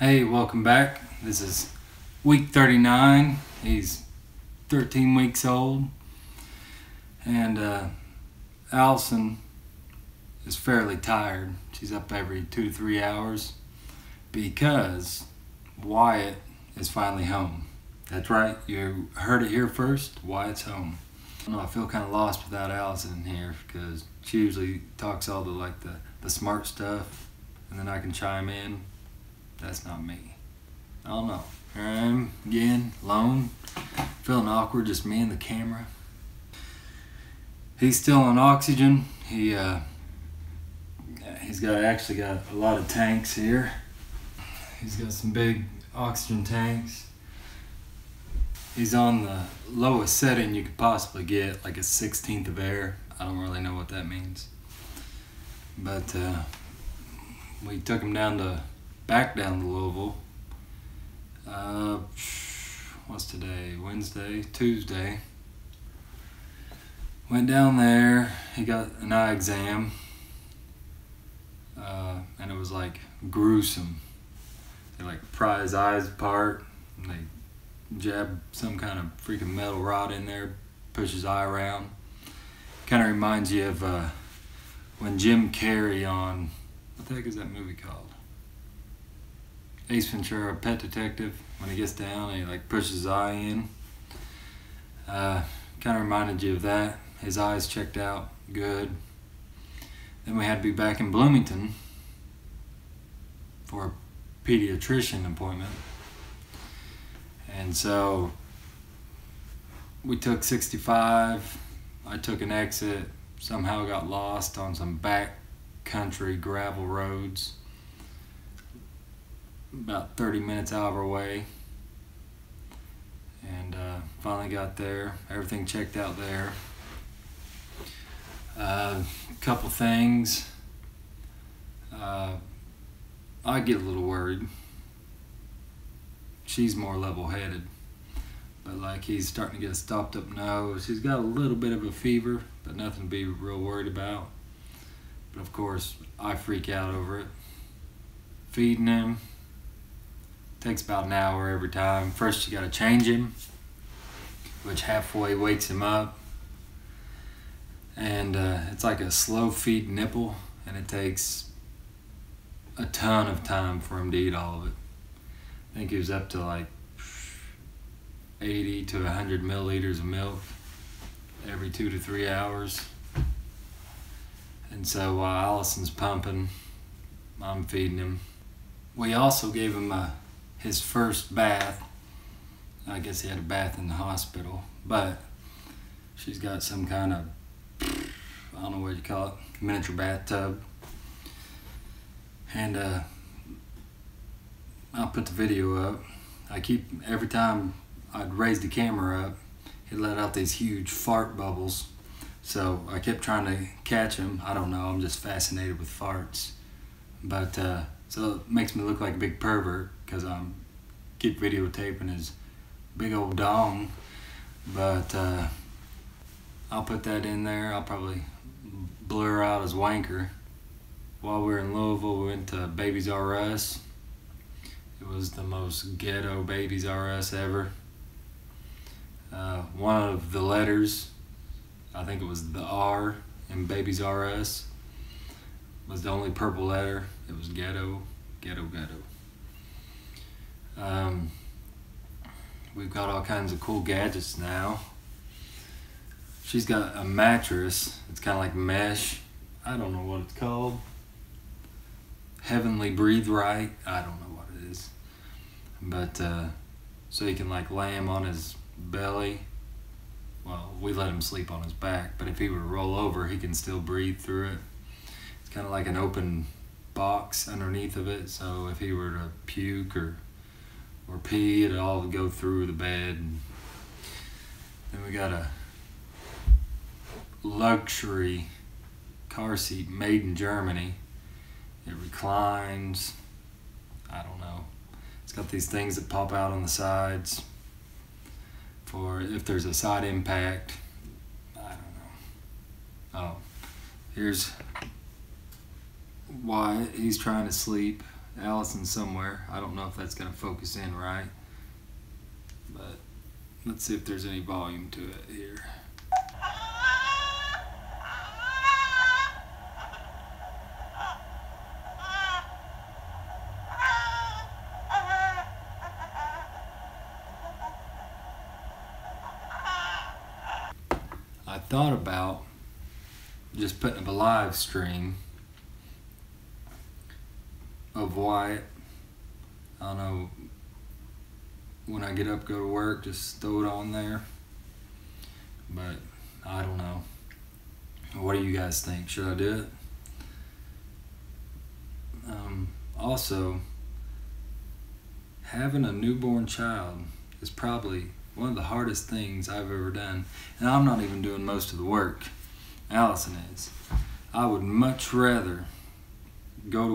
Hey, welcome back. This is week 39. He's 13 weeks old. And Alison is fairly tired. She's up every 2 to 3 hours because Wyatt is finally home. That's right, you heard it here first. Wyatt's home. I feel kind of lost without Alison here because she usually talks all the smart stuff and then I can chime in. That's not me. I don't know. Here I am again, alone, feeling awkward, just me and the camera. He's still on oxygen. He's actually got a lot of tanks here. He's got some big oxygen tanks. He's on the lowest setting you could possibly get, like a 16th of air. I don't really know what that means. But we took him back down to Louisville. What's today? Wednesday? Tuesday. Went down there. He got an eye exam. And it was like gruesome. They like pry his eyes apart. And they jab some kind of freaking metal rod in there, push his eye around. Kind of reminds you of when Jim Carrey on, what the heck is that movie called? Ace Ventura, Pet Detective. When he gets down and he like pushes his eye in. Kind of reminded you of that. His eyes checked out good. Then we had to be back in Bloomington for a pediatrician appointment. And so we took 65. I took an exit. Somehow got lost on some back country gravel roads. About 30 minutes out of our way, and finally got there. Everything checked out there. Couple things. I get a little worried. She's more level-headed, but like he's starting to get a stopped up nose. He's got a little bit of a fever, but nothing to be real worried about. But of course, I freak out over it. Feeding him. Takes about an hour every time. First you gotta change him, which halfway wakes him up. And it's like a slow feed nipple, and it takes a ton of time for him to eat all of it. I think he was up to like 80 to 100 milliliters of milk every 2 to 3 hours. And so while Alison's pumping, I'm feeding him. We also gave him his first bath. I guess he had a bath in the hospital, but she's got some kind of, I don't know what you call it, miniature bathtub. And I'll put the video up. Every time I'd raise the camera up, he'd let out these huge fart bubbles. So I kept trying to catch him. I don't know, I'm just fascinated with farts. But so it makes me look like a big pervert because I'm keep videotaping his big old dong. But I'll put that in there. I'll probably blur out his wanker. While we were in Louisville, we went to Babies R Us. It was the most ghetto Babies R Us ever. One of the letters, I think it was the R in Babies R Us, was the only purple letter. It was ghetto, ghetto, ghetto. We've got all kinds of cool gadgets now. She's got a mattress. It's kind of like mesh. I don't know what it's called. Heavenly Breathe Right. I don't know what it is. But so he can like lay him on his belly. Well, we let him sleep on his back, but if he were to roll over, he can still breathe through it. It's kind of like an open box underneath of it, so if he were to puke or pee, it'd all go through the bed. And then we got a luxury car seat made in Germany. It reclines. I don't know. It's got these things that pop out on the sides for if there's a side impact. I don't know. Oh, here's Wyatt. He's trying to sleep Alison somewhere. I don't know if that's going to focus in right, but let's see if there's any volume to it here. I thought about just putting up a live stream of Wyatt. I don't know, when I get up, go to work, just throw it on there. But I don't know. What do you guys think? Should I do it? Also, having a newborn child is probably one of the hardest things I've ever done. And I'm not even doing most of the work. Alison is. I would much rather go to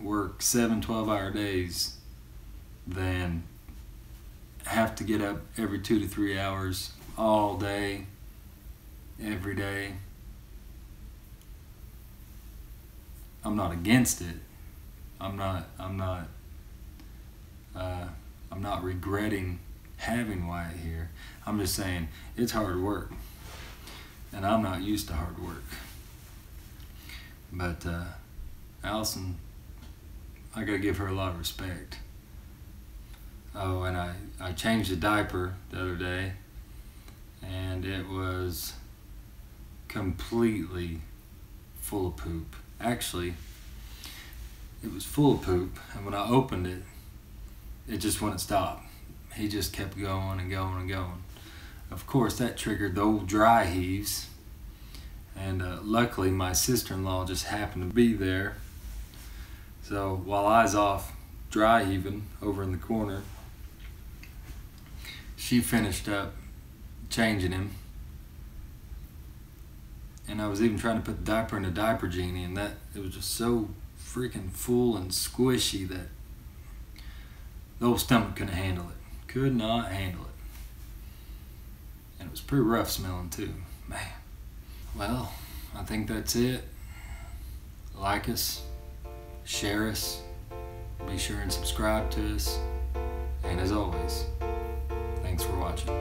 work 7, 12-hour days than have to get up every 2 to 3 hours all day, every day. I'm not against it. I'm not regretting having Wyatt here. I'm just saying it's hard work, and I'm not used to hard work. But Alison, I gotta give her a lot of respect. Oh, and I changed the diaper the other day, and it was completely full of poop. Actually, it was full of poop, and when I opened it, it just wouldn't stop. He just kept going and going and going. Of course, that triggered the old dry heaves, and luckily my sister-in-law just happened to be there. So while I was off dry heaving over in the corner, she finished up changing him. And I was even trying to put the diaper in a diaper genie, and that it was just so freaking full and squishy that the old stomach couldn't handle it. Could not handle it. And it was pretty rough smelling too. Man. Well, I think that's it. Like us, share us, be sure and subscribe to us. And as always, thanks for watching.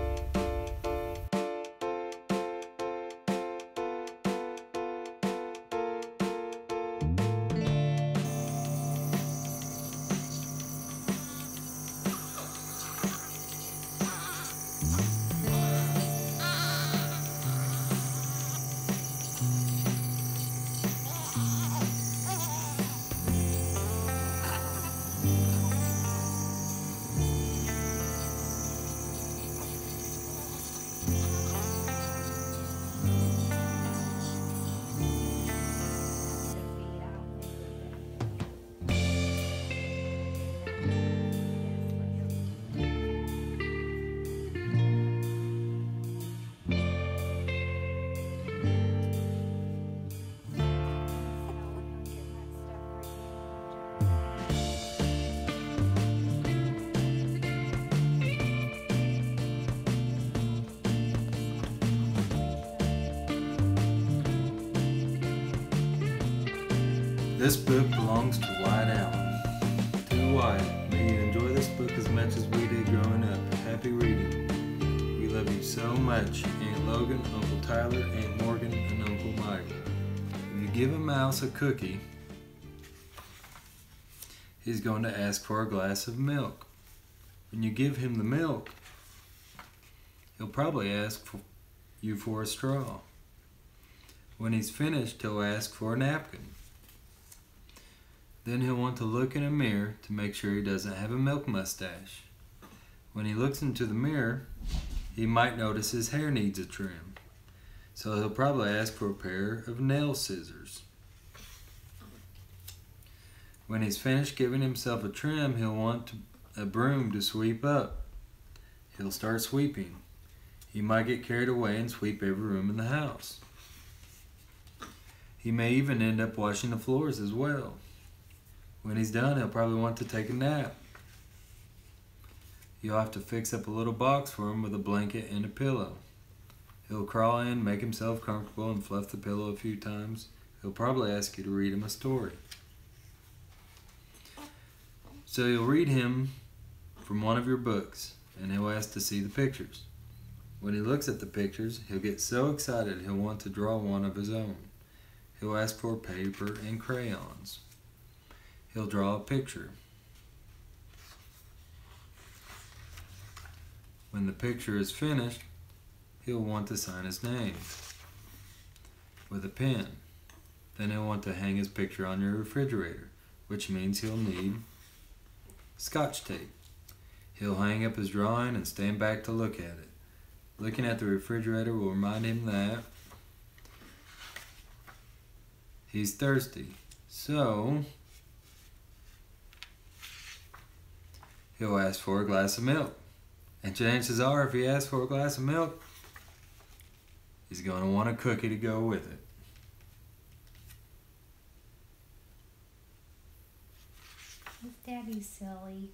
This book belongs to Wyatt Allen. To Wyatt, may you enjoy this book as much as we did growing up. Happy reading. We love you so much, Aunt Logan, Uncle Tyler, Aunt Morgan, and Uncle Michael. If you give a mouse a cookie, he's going to ask for a glass of milk. When you give him the milk, he'll probably ask you for a straw. When he's finished, he'll ask for a napkin. Then he'll want to look in a mirror to make sure he doesn't have a milk mustache. When he looks into the mirror, he might notice his hair needs a trim. So he'll probably ask for a pair of nail scissors. When he's finished giving himself a trim, he'll want a broom to sweep up. He'll start sweeping. He might get carried away and sweep every room in the house. He may even end up washing the floors as well. When he's done, he'll probably want to take a nap. You'll have to fix up a little box for him with a blanket and a pillow. He'll crawl in, make himself comfortable, and fluff the pillow a few times. He'll probably ask you to read him a story. So you'll read him from one of your books, and he'll ask to see the pictures. When he looks at the pictures, he'll get so excited he'll want to draw one of his own. He'll ask for paper and crayons. He'll draw a picture. When the picture is finished, he'll want to sign his name with a pen. Then he'll want to hang his picture on your refrigerator, which means he'll need Scotch tape. He'll hang up his drawing and stand back to look at it. Looking at the refrigerator will remind him that he's thirsty. So he'll ask for a glass of milk. And chances are, if he asks for a glass of milk, he's going to want a cookie to go with it. Daddy's silly.